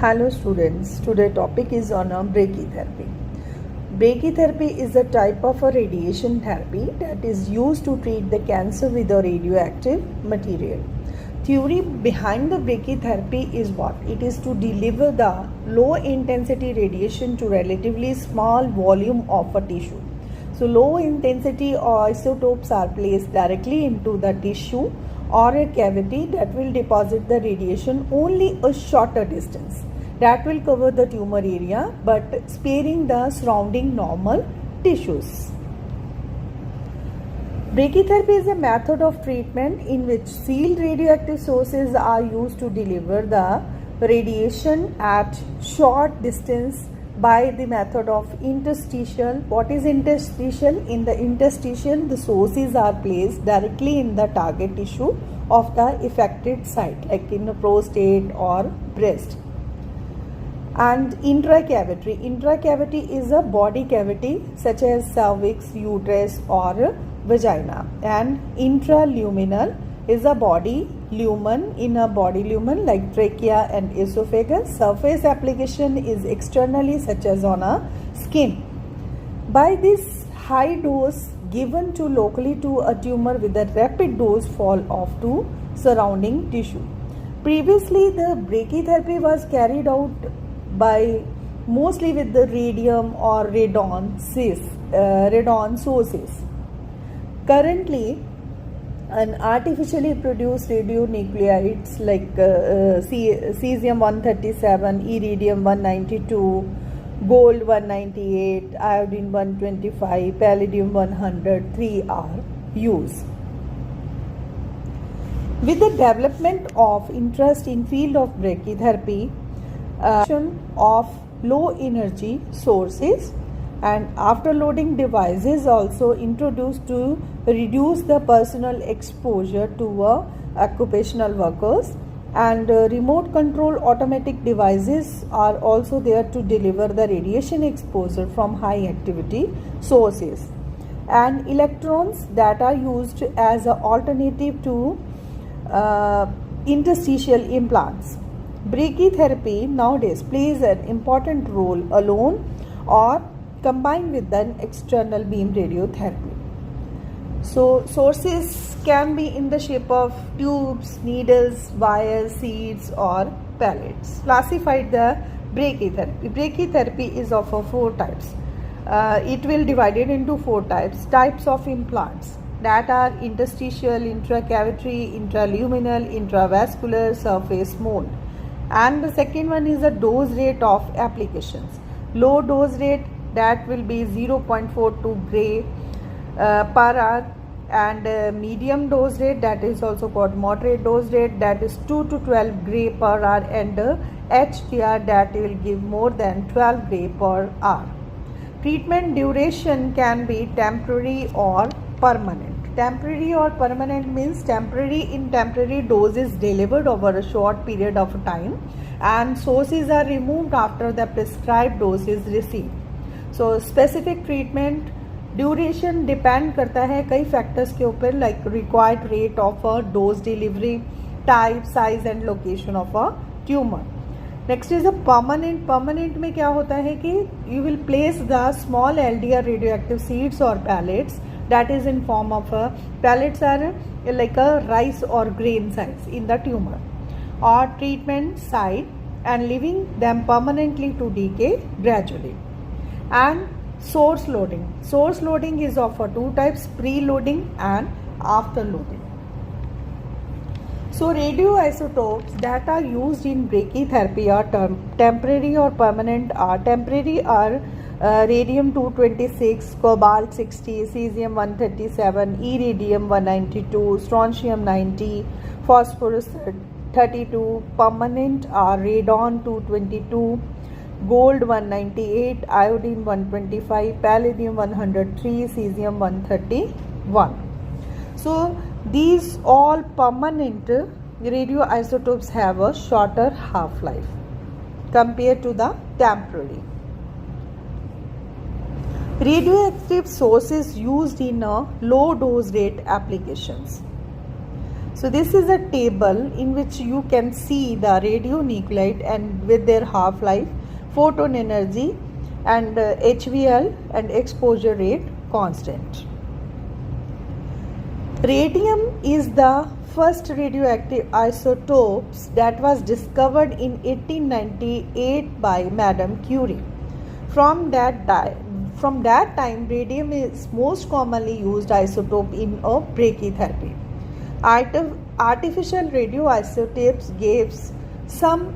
Hello students, today topic is on brachytherapy. Brachytherapy is a type of a radiation therapy that is used to treat the cancer with a radioactive material. Theory behind the brachytherapy is what? It is to deliver the low intensity radiation to relatively small volume of a tissue. So low intensity isotopes are placed directly into the tissue or a cavity that will deposit the radiation only a shorter distance. That will cover the tumor area but sparing the surrounding normal tissues. Brachytherapy is a method of treatment in which sealed radioactive sources are used to deliver the radiation at short distance by the method of interstitial. What is interstitial? In the interstitial, the sources are placed directly in the target tissue of the affected site, like in the prostate or breast. And intracavity is a body cavity such as cervix, uterus or vagina. And intraluminal is a body lumen, in a body lumen like trachea and esophagus. Surface application is externally such as on a skin. By this high dose given to locally to a tumor with a rapid dose fall off to surrounding tissue. Previously the brachytherapy was carried out by mostly with the radium or radon sources. Currently, an artificially produced radionuclides like cesium-137, iridium-192, gold-198, iodine-125, palladium-103 are used. With the development of interest in field of brachytherapy, of low energy sources and afterloading devices also introduced to reduce the personal exposure to occupational workers, and remote control automatic devices are also there to deliver the radiation exposure from high activity sources, and electrons that are used as an alternative to interstitial implants. Brachytherapy nowadays plays an important role alone or combined with an external beam radiotherapy. So sources can be in the shape of tubes, needles, wires, seeds or pellets. Classified the brachytherapy. Brachytherapy is of four types. It will divided into four types. Types of implants that are interstitial, intracavity, intraluminal, intravascular, surface mold. And the second one is the dose rate of applications. Low dose rate, that will be 0.42 gray per hour, and medium dose rate, that is also called moderate dose rate, that is 2 to 12 gray per hour, and HDR, that will give more than 12 gray per hour. Treatment duration can be temporary or permanent. Temporary or permanent means temporary doses delivered over a short period of time and sources are removed after the prescribed dose is received. So specific treatment duration depend करता है कई factors के ऊपर, like required rate of a dose delivery, type, size and location of a tumor. Next is a permanent. Permanent में क्या होता है कि you will place the small LDR radioactive seeds or pellets, that is in form of pellets are like a rice or grain size in the tumor or treatment site and leaving them permanently to decay gradually. And source loading. Source loading is of two types, preloading and afterloading. So radioisotopes that are used in brachytherapy are temporary or permanent. Temporary are radium-226, cobalt-60, cesium-137, iridium-192, strontium-90, phosphorus-32. Permanent are radon-222, gold-198, iodine-125, palladium-103, cesium-131. So these all permanent radioisotopes have a shorter half-life compared to the temporary. Radioactive sources used in low dose rate applications. So this is a table in which you can see the radionuclide and with their half-life, photon energy and HVL and exposure rate constant. Radium is the first radioactive isotopes that was discovered in 1898 by Madame Curie. From that time, radium is most commonly used isotope in a brachytherapy. Artificial radioisotopes gave some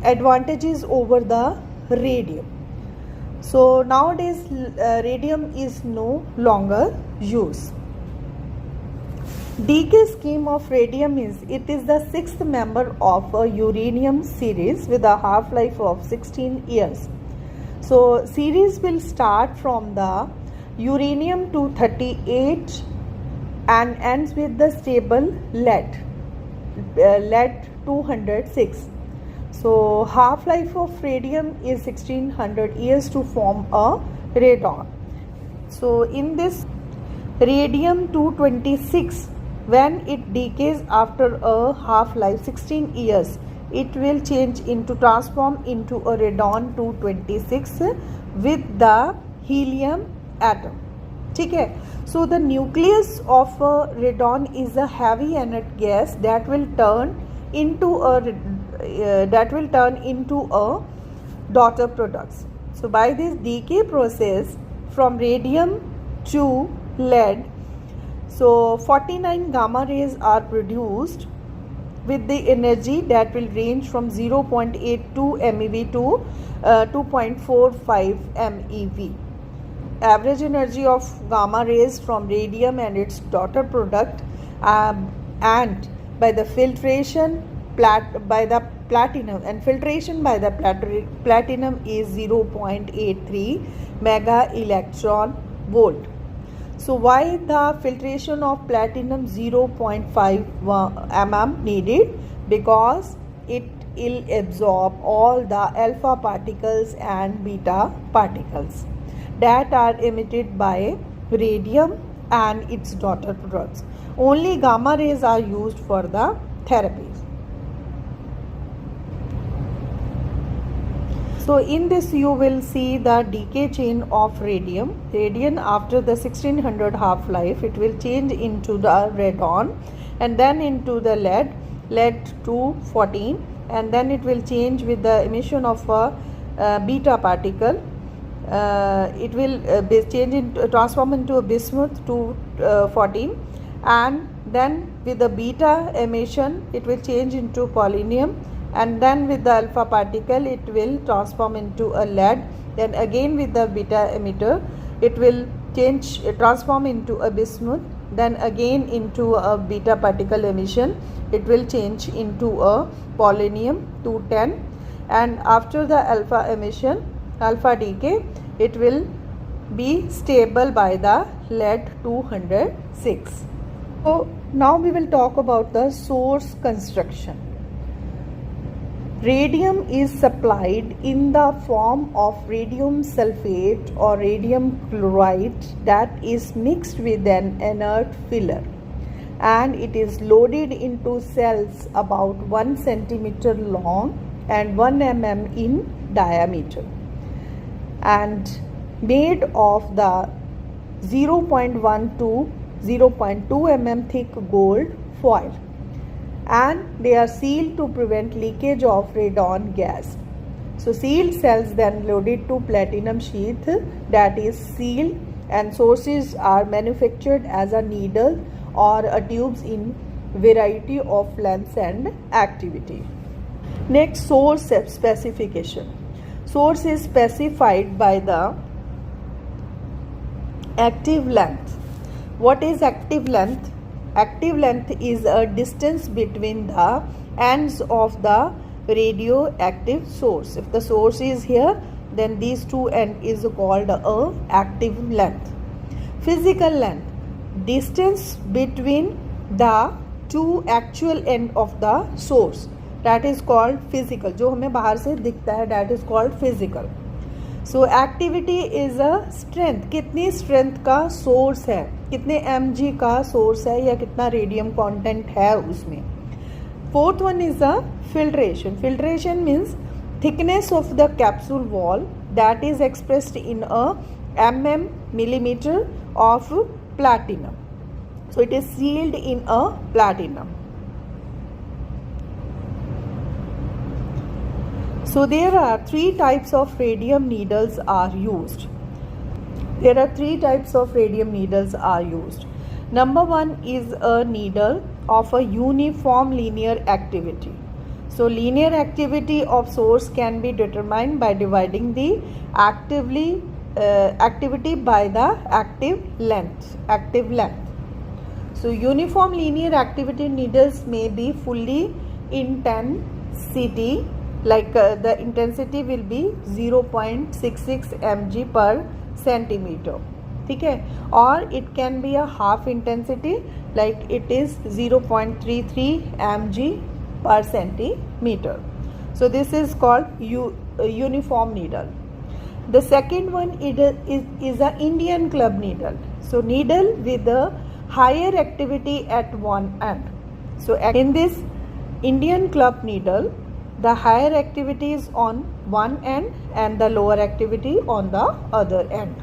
advantages over the radium. So nowadays radium is no longer used. Decay scheme of radium is, it is the sixth member of a uranium series with a half-life of 16 years. So series will start from the uranium-238 and ends with the stable lead 206. So half-life of radium is 1600 years to form a radon. So in this radium-226, when it decays after a half-life 16 years, it will transform into a radon-226 with the helium atom. Okay. So the nucleus of a radon is a heavy inert gas that will turn into a daughter products. So by this decay process from radium to lead, so 49 gamma rays are produced with the energy that will range from 0.82 MeV to 2.45 MeV. Average energy of gamma rays from radium and its daughter product and by the filtration by the platinum is 0.83 mega electron volt. So why the filtration of platinum 0.5 mm needed? Because it will absorb all the alpha particles and beta particles that are emitted by radium and its daughter products. Only gamma rays are used for the therapies. So in this you will see the decay chain of radium. Radium after the 1600 half-life, it will change into the radon and then into the lead-214, and then it will change with the emission of a beta particle. It will transform into a bismuth-214, and then with the beta emission it will change into polonium, and then with the alpha particle it will transform into a lead. Then again with the beta emitter it will transform into a bismuth. Then again into a beta particle emission it will change into a polonium-210, and after the alpha emission, alpha decay, it will be stable by the lead-206. So now we will talk about the source construction. Radium is supplied in the form of radium sulfate or radium chloride that is mixed with an inert filler, and it is loaded into cells about 1 centimeter long and 1 mm in diameter, and made of the 0.1 to 0.2 mm thick gold foil, and they are sealed to prevent leakage of radon gas. So sealed cells then loaded to platinum sheath that is sealed, and sources are manufactured as a needle or a tubes in variety of lengths and activity. Next, source specification. Source is specified by the active length. What is active length? Active length is a distance between the ends of the radioactive source. If the source is here, then these two ends is called a active length. Physical length, distance between the two actual end of the source, that is called physical. जो हमें बाहर से दिखता है, that is called physical. So activity is a strength. कितनी strength का source है, कितने mg का सोर्स है या कितना रेडियम कंटेंट है उसमें. Fourth one is the filtration. Filtration means thickness of the capsule wall that is expressed in a millimeter of platinum. So it is sealed in a platinum. So there are three types of radium needles are used. There are three types of radium needles are used. Number one is a needle of a uniform linear activity. So linear activity of source can be determined by dividing the activity by the active length. So uniform linear activity needles may be fully intensity, like the intensity will be 0.66 mg per centimeter. ठीक है, और it can be a half intensity, like it is 0.33 mg per centimeter. So this is called uniform needle. The second one is a Indian club needle. So needle with a higher activity at one end. So in this Indian club needle, the higher activity is on one end and the lower activity on the other end.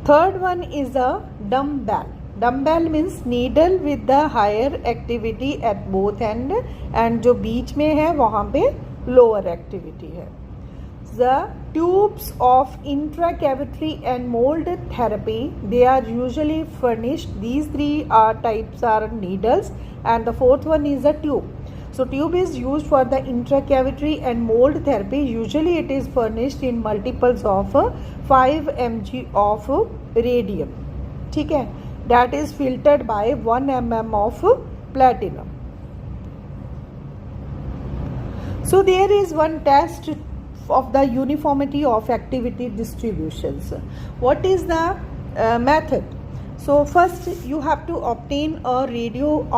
Third one is a dumbbell. Dumbbell means needle with the higher activity at both end and जो बीच में है वहाँ पे lower activity है. The tubes of intracavitary and mold therapy, they are usually furnished. These three types are needles, and the fourth one is a tube. So tube is used for the intracavitary and mold therapy. Usually it is furnished in multiples of 5 mg of radium. ठीक है, that is filtered by 1 mm of platinum. So there is one test of the uniformity of activity distributions. What is the method? So first you have to obtain a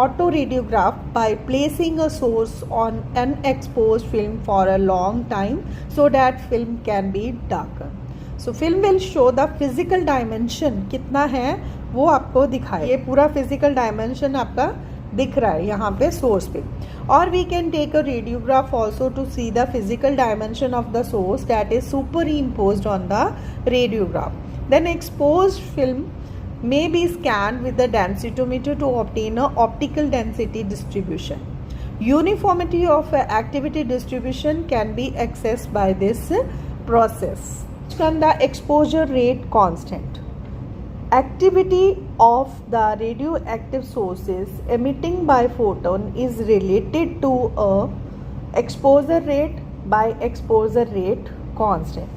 autoradiograph by placing a source on an exposed film for a long time so that film can be darker. So film will show the physical dimension कितना है वो आपको दिखाए. ये पूरा physical dimension आपका दिख रहा है यहाँ पे source पे. Or we can take a radiograph also to see the physical dimension of the source that is superimposed on the radiograph. Then exposed film may be scanned with the densitometer to obtain a optical density distribution. Uniformity of activity distribution can be accessed by this process. Come the exposure rate constant. Activity of the radioactive sources emitting by photon is related to a exposure rate by exposure rate constant.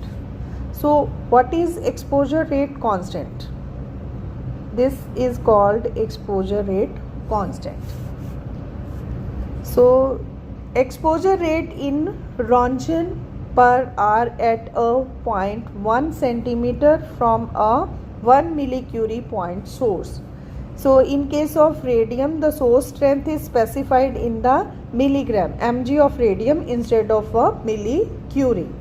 So what is exposure rate constant? This is called exposure rate constant. So exposure rate in Roentgen per hour at a 0.1 centimeter from a 1 millicurie point source. So in case of radium, the source strength is specified in the milligram mg of radium instead of a millicurie.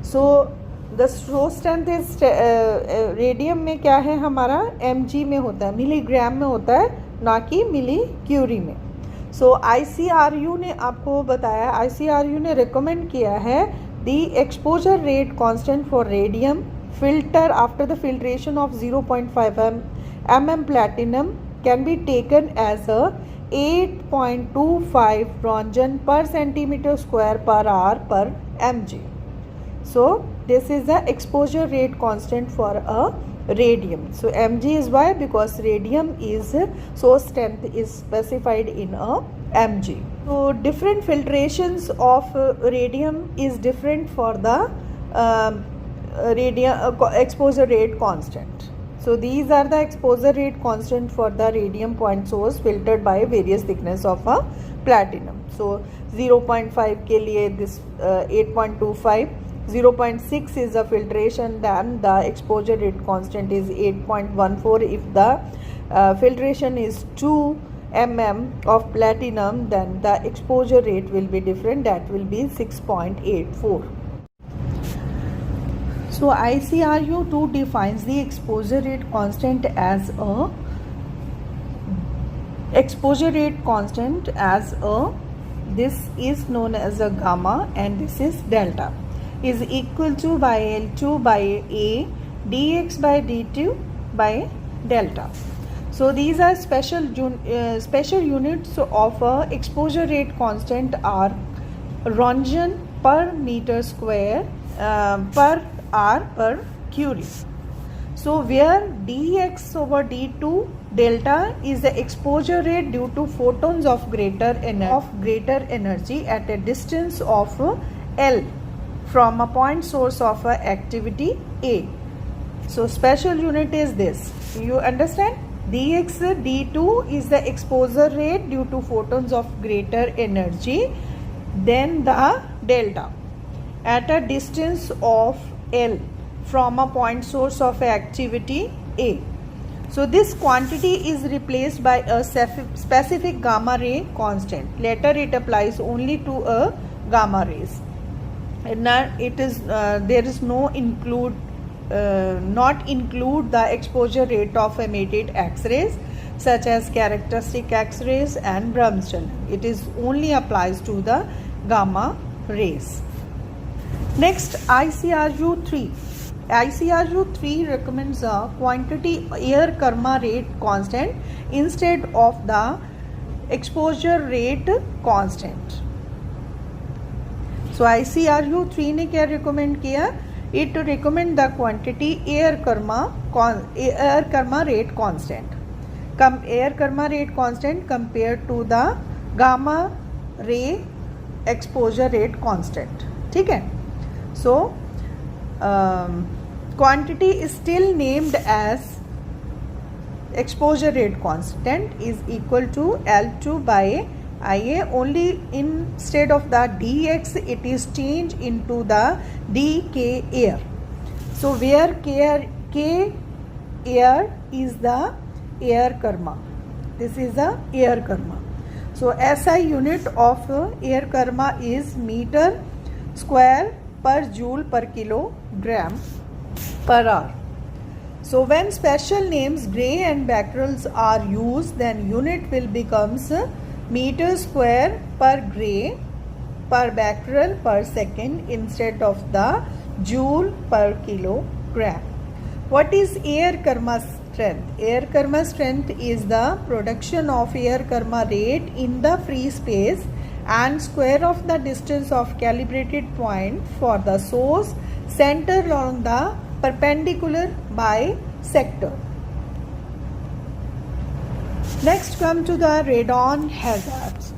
So the source strength is radium में क्या है हमारा mg में होता है, milligram में होता है, ना कि मिलीक्यूरी में. सो ICRU ने आपको बताया, ICRU ने रिकमेंड किया है the exposure rate constant for radium filter after the filtration of 0.5 mm platinum can be taken as a 8.25 Roentgen per centimeter square per hour per mg. So this is the exposure rate constant for a radium. So mg is why, because radium is source strength is specified in a mg. So different filtrations of radium is different for the exposure rate constant. So these are the exposure rate constant for the radium point source filtered by various thickness of a platinum. So 0.5 के लिए this 8.25, 0.6 is the filtration, then the exposure rate constant is 8.14. If the filtration is 2 mm of platinum, then the exposure rate will be different, that will be 6.84. So ICRU2 defines the exposure rate constant as this is known as a gamma and this is delta, is equal to by L2 by A dx by dt by delta. So these are special units of exposure rate constant are Röntgen per meter square per R per Curie. So where dx over d2 delta is the exposure rate due to photons of greater energy at a distance of L from a point source of activity A. So special unit is this. You understand? Dx d2 is the exposure rate due to photons of greater energy, then the delta at a distance of L from a point source of activity A. So this quantity is replaced by a specific gamma ray constant. Later it applies only to a gamma rays. And now it is there is no not include the exposure rate of emitted X-rays such as characteristic X-rays and Bremsstrahlung. It is only applies to the gamma rays. Next, ICRU3. ICRU3 recommends a quantity air karma rate constant instead of the exposure rate constant. So ICRU3 ने क्या recommend किया? It to recommend the quantity air karma rate constant. Air karma rate constant compared to the gamma ray exposure rate constant. ठीक है? So quantity is still named as exposure rate constant is equal to L2 by IA, only instead of the dx it is changed into the dk air. So where k air is the air karma. This is the air karma. So SI unit of air karma is meter square per joule per kilogram per hour. So when special names Gray and Becquerels are used, then unit will becomes meter square per Gray per Becquerel per second instead of the joule per kilogram. What is air karma strength? Air karma strength is the production of air karma rate in the free space and square of the distance of calibrated point for the source center along the perpendicular bisector. Next come to the radon hazards.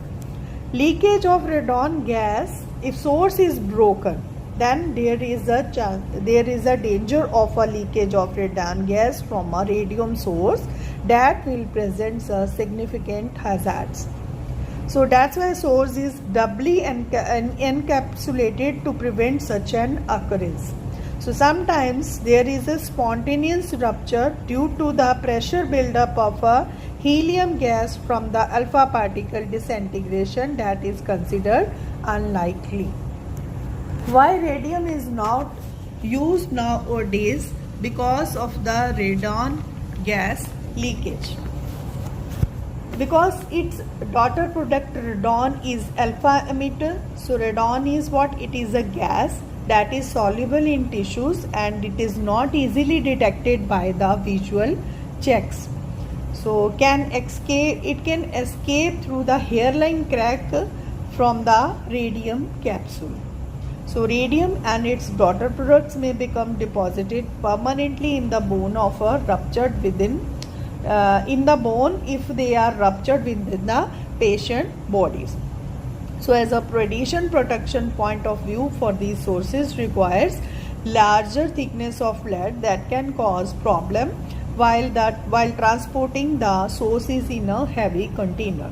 Leakage of radon gas. If source is broken, then there is a danger of a leakage of radon gas from a radium source that will present significant hazards. So that's why source is doubly encapsulated to prevent such an occurrence. So sometimes there is a spontaneous rupture due to the pressure buildup of a helium gas from the alpha particle disintegration that is considered unlikely. Why radium is not used nowadays? Because of the radon gas leakage. Because its daughter product radon is alpha emitter. So radon is what? It is a gas that is soluble in tissues and it is not easily detected by the visual checks. So it can escape through the hairline crack from the radium capsule. So radium and its daughter products may become deposited permanently in the bone of a ruptured within in the bone if they are ruptured within the patient bodies. So as a radiation protection point of view for these sources requires larger thickness of lead that can cause problem while transporting the sources in a heavy container.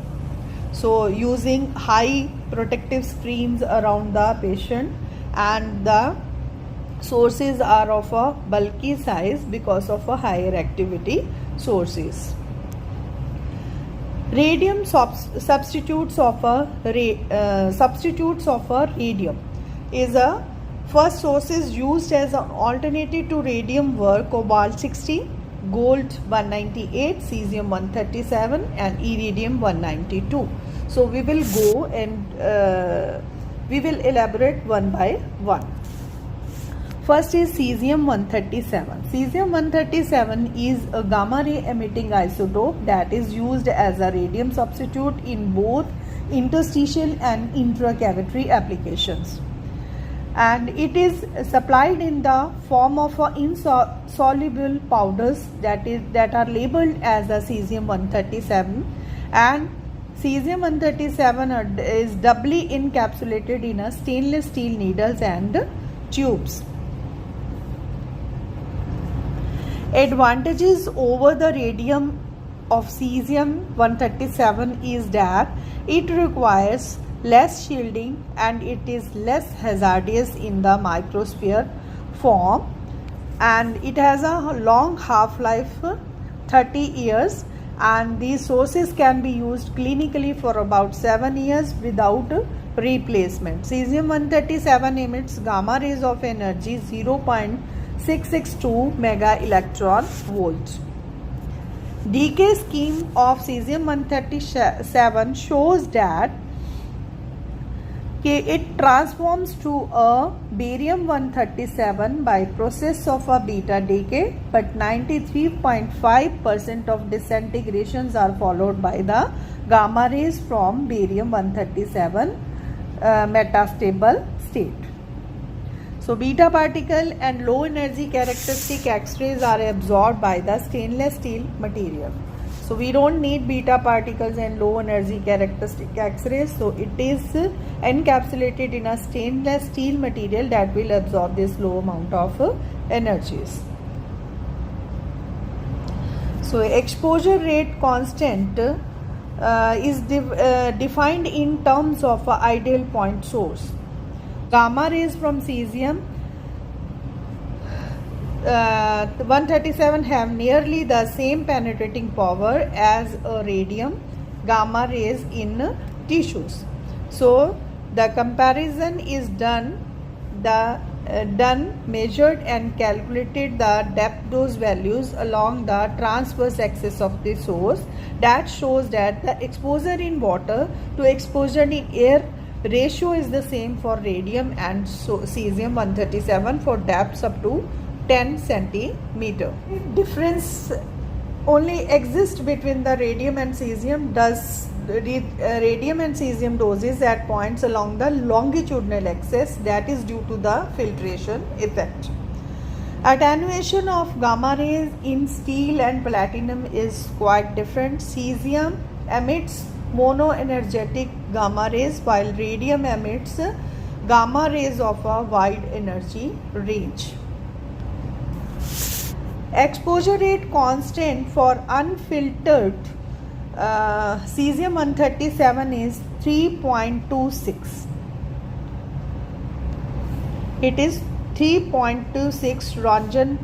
So using high protective screens around the patient and the sources are of a bulky size because of a higher activity sources. Radium substitutes of a radium is a First sources used as an alternative to radium were cobalt 60, gold 198, cesium 137 and iridium 192. So we will go and we will elaborate one by one. First is cesium 137. Cesium 137 is a gamma ray emitting isotope that is used as a radium substitute in both interstitial and intracavitary applications. And it is supplied in the form of insoluble powders that are labeled as a cesium 137, and cesium 137 is doubly encapsulated in a stainless steel needles and tubes. Advantages over the radium of cesium 137 is that it requires less shielding and it is less hazardous in the microsphere form, and it has a long half-life 30 years, and these sources can be used clinically for about 7 years without replacement. Cesium 137 emits gamma rays of energy 0.662 mega electron volt. Decay scheme of cesium 137 shows that it transforms to a barium 137 by process of a beta decay, but 93.5% of disintegrations are followed by the gamma rays from barium 137 metastable state. So beta particle and low energy characteristic X-rays are absorbed by the stainless steel material. So we don't need beta particles and low energy characteristic X-rays. So it is encapsulated in a stainless steel material that will absorb this low amount of energies. So exposure rate constant is defined in terms of an ideal point source. Gamma rays from cesium 137 have nearly the same penetrating power as a radium gamma rays in tissues. So the comparison is done, measured and calculated the depth dose values along the transverse axis of the source. That shows that the exposure in water to exposure in air ratio is the same for radium and cesium 137 for depths up to 10 centimeter. Difference only exists between the radium and cesium. Radium and cesium doses at points along the longitudinal axis, that is due to the filtration effect. Attenuation of gamma rays in steel and platinum is quite different. Cesium emits monoenergetic gamma rays while radium emits gamma rays of a wide energy range. Exposure rate constant for unfiltered cesium 137 is 3.26. It is 3.26 Roentgen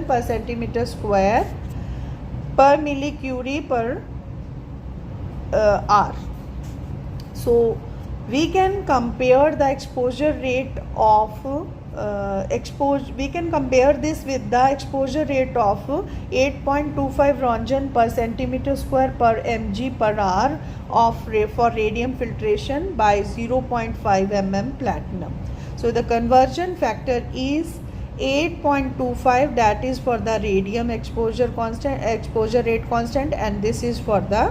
per centimeter square per millicurie per hour. So we can compare the exposure rate of we can compare this with the exposure rate of 8.25 Roentgen per centimeter square per mg per hour for radium filtration by 0.5 mm platinum. So the conversion factor is 8.25, that is for the radium exposure rate constant, and this is for the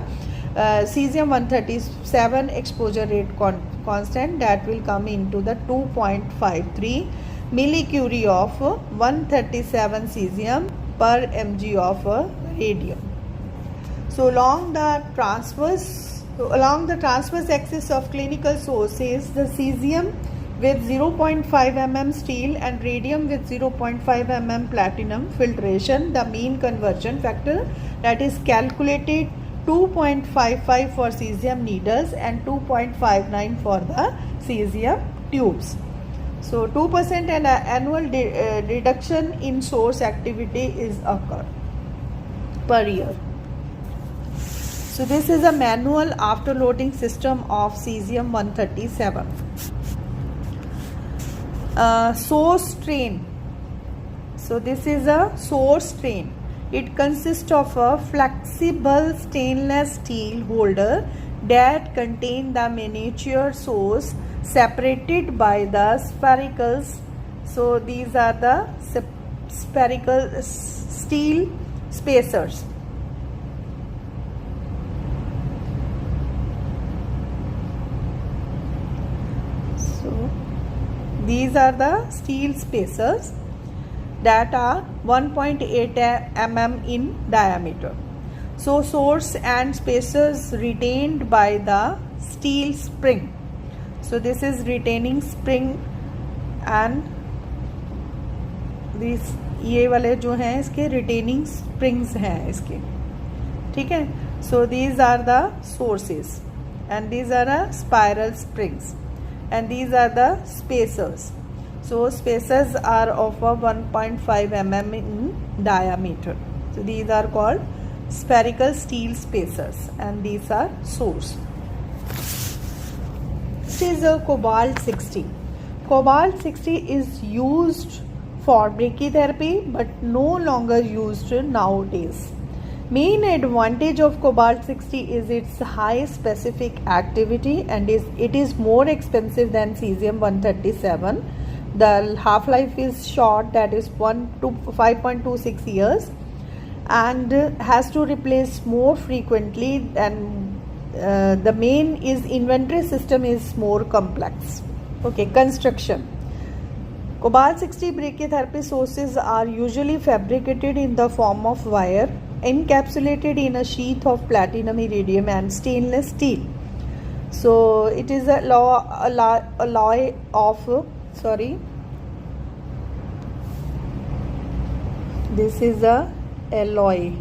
cesium 137 exposure rate constant, that will come into the 2.53 millicurie of 137 cesium per mg of radium. So along the transverse axis of clinical sources, the cesium with 0.5 mm steel and radium with 0.5 mm platinum filtration, the mean conversion factor that is calculated 2.55 for cesium needles and 2.59 for the cesium tubes. So 2% and annual reduction in source activity is occurred per year. So this is a manual afterloading system of cesium 137. source train. So this is a source train. It consists of a flexible stainless steel holder that contain the miniature source separated by the sphericals. So these are the spherical steel spacers. So these are the steel spacers that are 1.8 mm in diameter. So source and spacers retained by the steel spring. So this is retaining spring and these ये वाले जो हैं इसके retaining springs हैं इसके, ठीक है. So these are the sources and these are the spiral springs and these are the spacers. So spacers are of a 1.5 mm in diameter. So these are called spherical steel spacers and these are source. This is a cobalt 60. Cobalt 60 is used for brachytherapy but no longer used nowadays. Main advantage of cobalt 60 is its high specific activity and it is more expensive than cesium 137. The half-life is short, that is 5.26 years, and has to replace more frequently, and the main is inventory system is more complex. Okay, construction. Cobalt 60 brachytherapy sources are usually fabricated in the form of wire encapsulated in a sheath of platinum, iridium and stainless steel. So it is a alloy of this is a alloy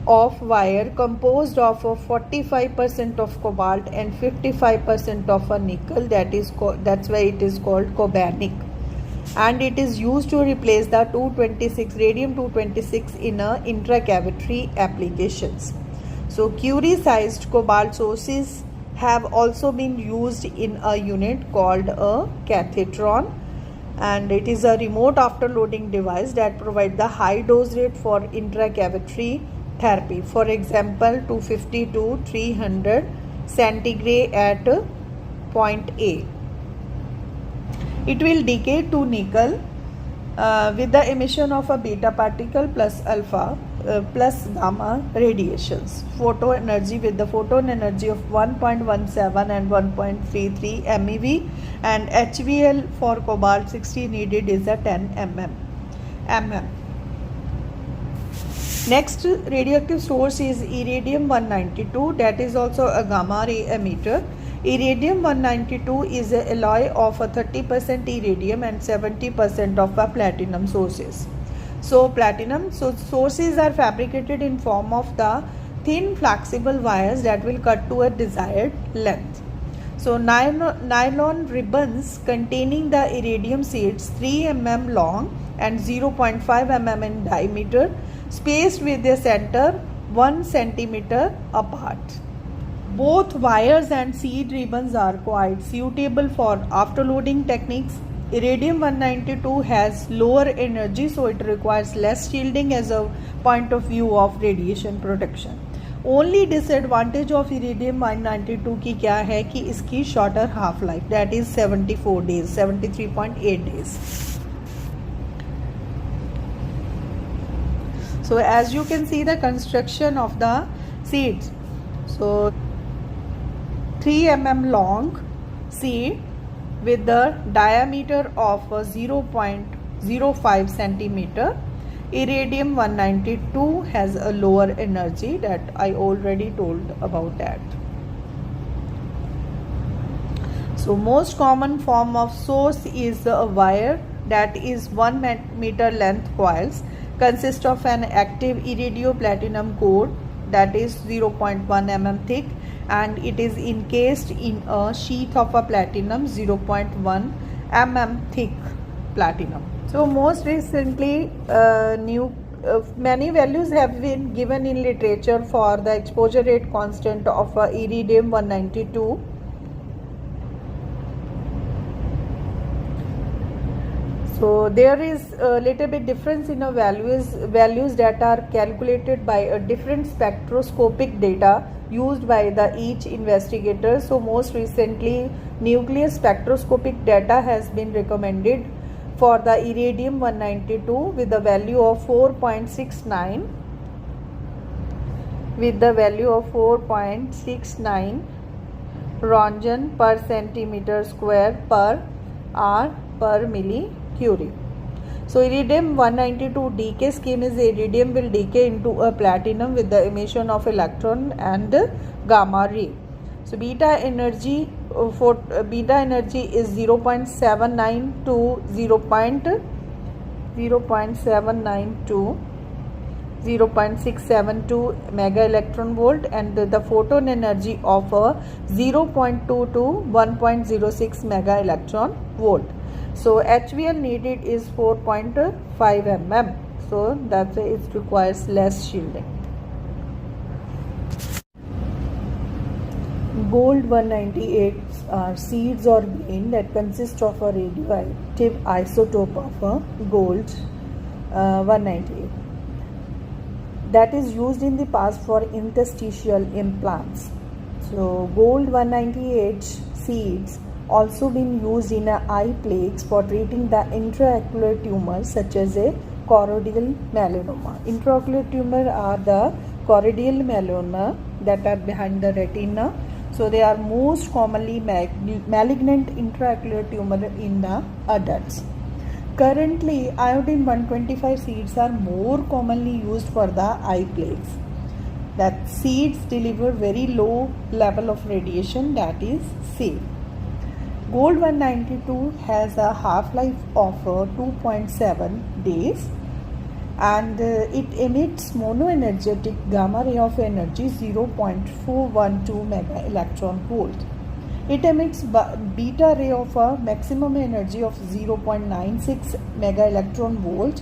of wire composed of 45% of cobalt and 55% of a nickel. That's why it is called cobanic, and it is used to replace the radium 226 in intracavitary applications. So Curie sized cobalt sources have also been used in a unit called a cathetron, and it is a remote afterloading device that provides the high dose rate for intracavitary therapy. For example, 250 to 300 centigrade at point A. It will decay to nickel with the emission of a beta particle plus alpha plus gamma radiations. Photo energy with the photon energy of 1.17 and 1.33 MeV, and HVL for cobalt 60 needed is a 10 mm. Next radioactive source is iridium 192, that is also a gamma ray emitter. Iridium 192 is an alloy of a 30% iridium and 70% of a platinum sources. So platinum sources are fabricated in form of the thin flexible wires that will cut to a desired length. So nylon ribbons containing the iridium seeds 3 mm long and 0.5 mm in diameter, spaced with their center 1 centimeter apart. Both wires and seed ribbons are quite suitable for afterloading techniques. Iridium 192 has lower energy, so it requires less shielding as a point of view of radiation protection. Only disadvantage of iridium 192 की क्या है कि इसकी shorter half life, that is 74 days, 73.8 days. So as you can see the construction of the seeds. So 3 mm long seed with the diameter of 0.05 centimeter. Iridium 192 has a lower energy, that I already told about that. So most common form of source is a wire that is 1 meter length coils, consist of an active iridio-platinum core that is 0.1 mm thick, and it is encased in a sheath of a platinum 0.1 mm thick platinum. So most recently many values have been given in literature for the exposure rate constant of iridium 192. So there is a little bit difference in the values that are calculated by a different spectroscopic data used by the each investigator. So most recently nuclear spectroscopic data has been recommended for the iridium 192 with the value of 4.69 Roentgen per centimeter square per hour per millicurie. So iridium 192 decay scheme is iridium will decay into a platinum with the emission of electron and gamma ray. So beta energy is 0.79 to 0.672 mega electron volt, and the photon energy of 0.2 to 1.06 mega electron volt. So HVL needed is 4.5 mm. So that's why it requires less shielding. Gold 198 are seeds or grain that consist of a radioactive isotope of gold 198 that is used in the past for interstitial implants. So gold 198 seeds also been used in eye plaques for treating the intraocular tumors such as a choroidal melanoma. Intraocular tumor are the choroidal melanoma that are behind the retina. So they are most commonly malignant intraocular tumor in the adults. Currently, iodine 125 seeds are more commonly used for the eye plaques. That seeds deliver very low level of radiation, that is safe. Gold 192 has a half-life of 2.7 days, and it emits monoenergetic gamma ray of energy 0.412 mega electron volt. It emits beta ray of a maximum energy of 0.96 mega electron volt,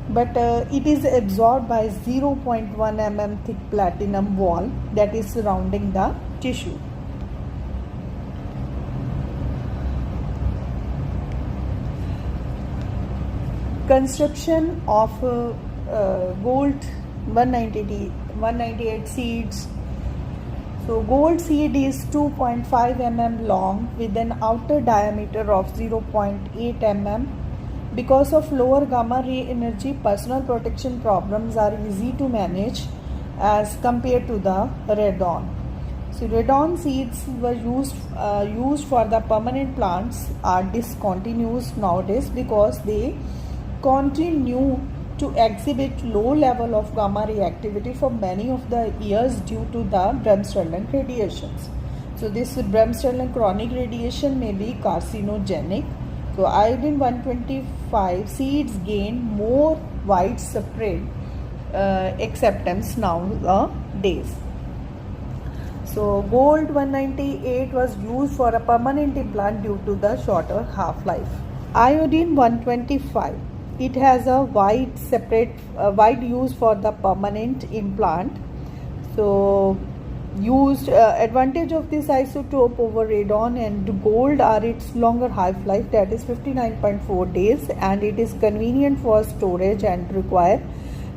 but it is absorbed by 0.1 mm thick platinum wall that is surrounding the tissue. Construction of gold 198 seeds. So gold seed is 2.5 mm long with an outer diameter of 0.8 mm. Because of lower gamma ray energy, personal protection problems are easy to manage as compared to the radon. So radon seeds were used for the permanent plants are discontinued nowadays because they continue to exhibit low level of gamma ray activity for many of the years due to the Bremsstrahlung radiations. So this Bremsstrahlung chronic radiation may be carcinogenic. So iodine 125 seeds gain more widespread acceptance nowadays. So gold 198 was used for a permanent implant due to the shorter half-life. Iodine 125. It has a wide use for the permanent implant. So advantage of this isotope over radon and gold are its longer half-life, that is 59.4 days, and it is convenient for storage and require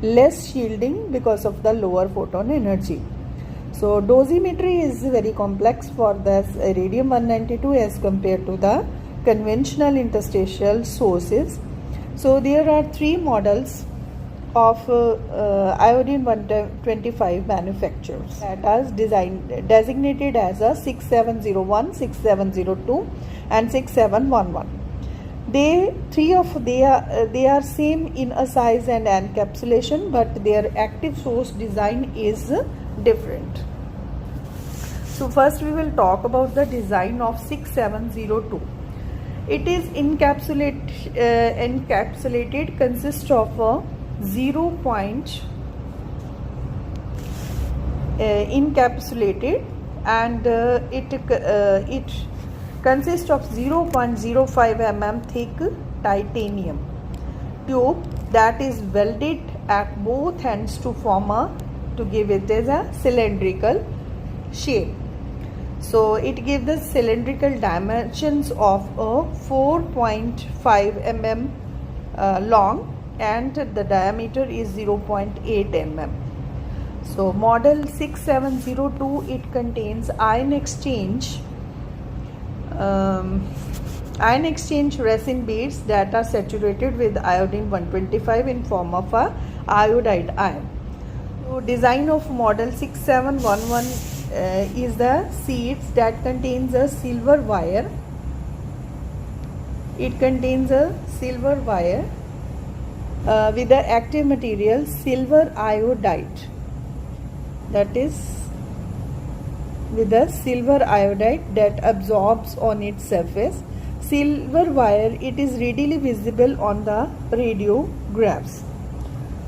less shielding because of the lower photon energy. So dosimetry is very complex for this iridium 192 as compared to the conventional interstitial sources. So there are three models of iodine 125 manufacturers that are designated as a 6701, 6702 and 6711. They are same in a size and encapsulation, but their active source design is different. So first we will talk about the design of 6702. It is encapsulated consists of a encapsulated and it consists of 0.05 mm thick titanium tube that is welded at both ends to give it as a cylindrical shape. So it gives the cylindrical dimensions of a 4.5 mm long and the diameter is 0.8 mm. So model 6702, it contains ion exchange resin beads that are saturated with iodine 125 in form of a iodide ion. So design of model 6711 is the seeds that contains a silver wire. It contains a silver wire with the active material silver iodide, that is with a silver iodide that absorbs on its surface. Silver wire, it is readily visible on the radiographs.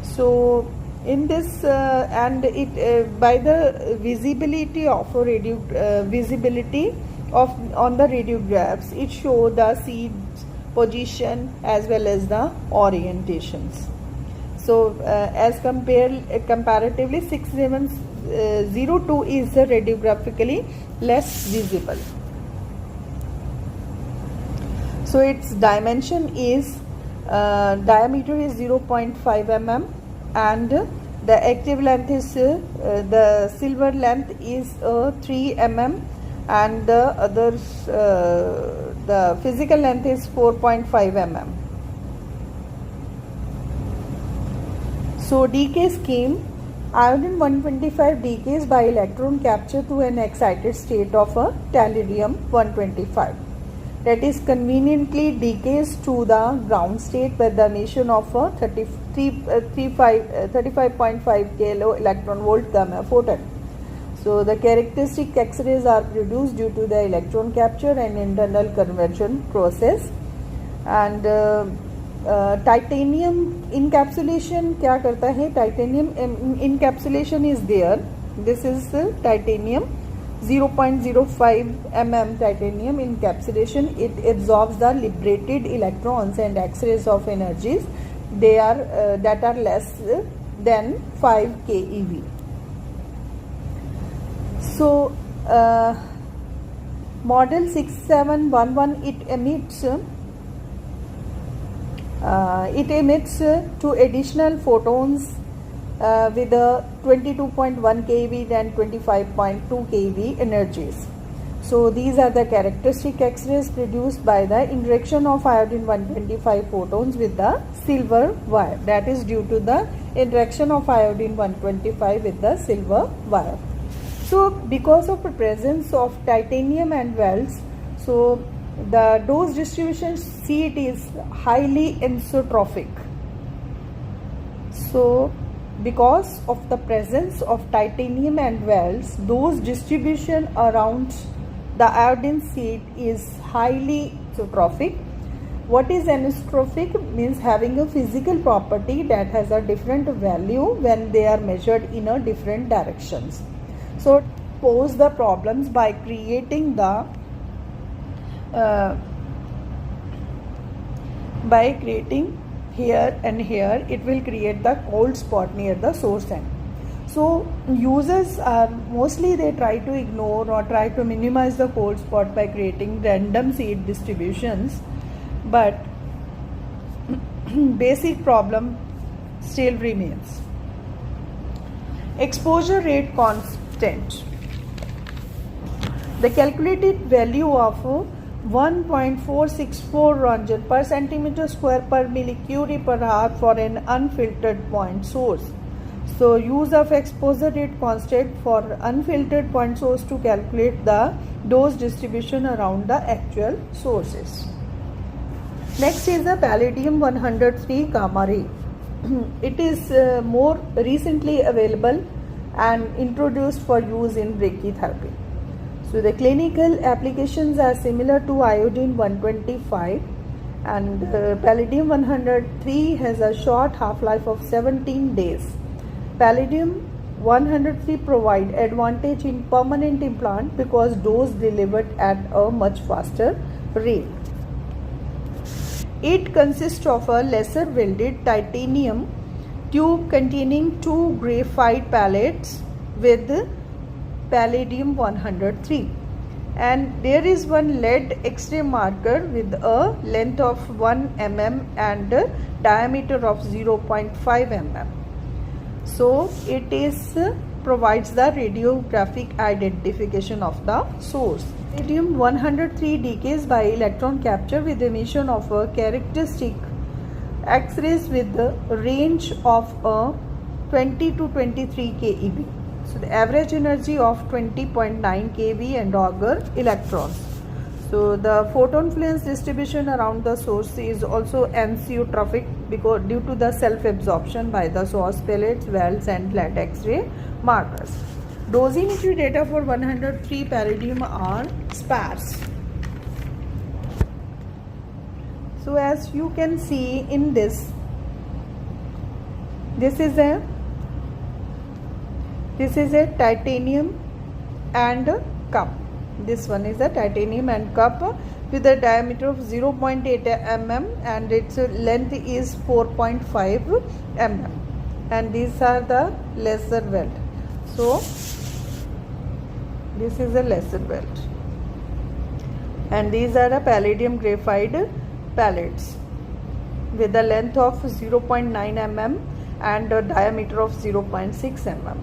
So in this and it by the visibility of a visibility of on the radiographs, it show the seeds position as well as the orientations. So as comparatively 6702 is radiographically less visible. So its dimension is diameter is 0.5 mm and the active length is the silver length is 3 mm and the others the physical length is 4.5 mm. So decay scheme: iodine 125 decays by electron capture to an excited state of a tellurium 125, that is conveniently decays to the ground state with the emission of a 35.5 kilo electron volt gamma photon. So the characteristic X-rays are produced due to the electron capture and internal conversion process. And titanium encapsulation क्या करता है? Titanium encapsulation is there. This is titanium 0.05 mm titanium encapsulation. It absorbs the liberated electrons and X-rays of energies. They are that are less than 5 keV. So model 6711, it emits two additional photons with a 22.1 keV and 25.2 keV energies. So these are the characteristic X-rays produced by the interaction of iodine 125 photons with the silver wire, that is due to the interaction of iodine 125 with the silver wire. So because of the presence of titanium and welds, so the dose distribution seat is highly anisotropic. So because of the presence of titanium and welds, dose distribution around the iodine seat is highly anisotropic. What is anisotropic? Means having a physical property that has a different value when they are measured in a different directions. So pose the problems by creating the here and here, it will create the cold spot near the source end. So users are mostly they try to ignore or try to minimize the cold spot by creating random seed distributions, but basic problem still remains. Exposure rate constant. The calculated value of 1.464 Röntgen per centimeter square per millicurie per hour for an unfiltered point source. So use of exposure rate constant for unfiltered point source to calculate the dose distribution around the actual sources. Next is the palladium 103 gamma ray. It is more recently available and introduced for use in brachytherapy. So the clinical applications are similar to iodine 125, and palladium 103 has a short half-life of 17 days. Palladium 103 provide advantage in permanent implant because dose delivered at a much faster rate. It consists of a lesser welded titanium tube containing two graphite pallets with palladium 103. and there is one lead X-ray marker with a length of 1 mm and a diameter of 0.5 mm. So it is provides the radiographic identification of the source. Radium 103 decays by electron capture with emission of a characteristic X-rays with the range of 20 to 23 keV. So the average energy of 20.9 keV and auger electrons. So the photon fluence distribution around the source is also anisotrophic because due to the self-absorption by the source pellets, wells and lead X-ray markers. Dosimetry data for 103 palladium are sparse. So as you can see in this is a titanium and a cup. This one is a titanium and cup with a diameter of 0.8 mm and its length is 4.5 mm, and these are the lesser weld. So this is a lesser weld, and these are a palladium graphite pellets with a length of 0.9 mm and a diameter of 0.6 mm.